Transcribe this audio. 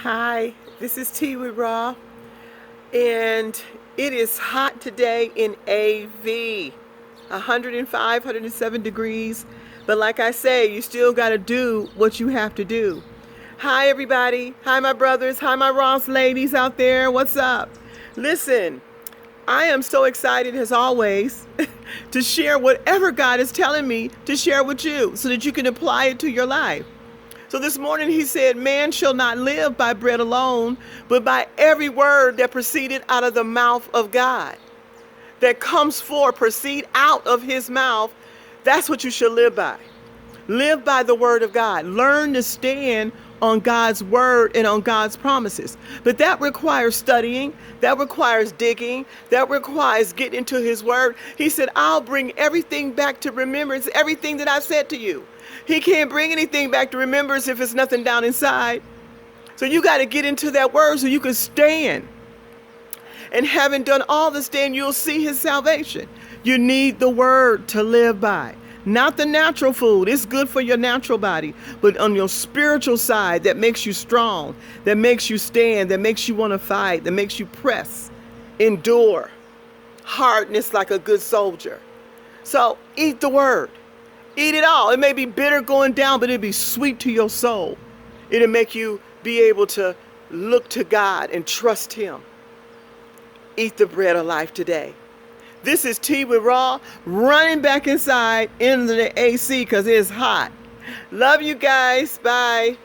Hi, this is Tea with Raw, and it is hot today in AV, 105, 107 degrees. But like I say, you still got to do what you have to do. Hi, everybody. Hi, my brothers. Hi, my Ross ladies out there. What's up? Listen, I am so excited as always to share whatever God is telling me to share with you so that you can apply it to your life. So this morning he said, man shall not live by bread alone, but by every word that proceeded out of the mouth of God. That comes forth, proceed out of his mouth. That's what you should live by. Live by the word of God. Learn to stand on God's word and on God's promises. But that requires studying. That requires digging. That requires getting into his word. He said, I'll bring everything back to remembrance, everything that I said to you. He can't bring anything back to remembrance if it's nothing down inside. So you got to get into that word so you can stand. And having done all the stand, you'll see his salvation. You need the word to live by. Not the natural food. It's good for your natural body. But on your spiritual side, that makes you strong, that makes you stand, that makes you want to fight, that makes you press, endure, hardness like a good soldier. So eat the word. Eat it all. It may be bitter going down, but it'll be sweet to your soul. It'll make you be able to look to God and trust him. Eat the bread of life today. This is Tea with Raw, running back inside into the AC because it's hot. Love you guys. Bye.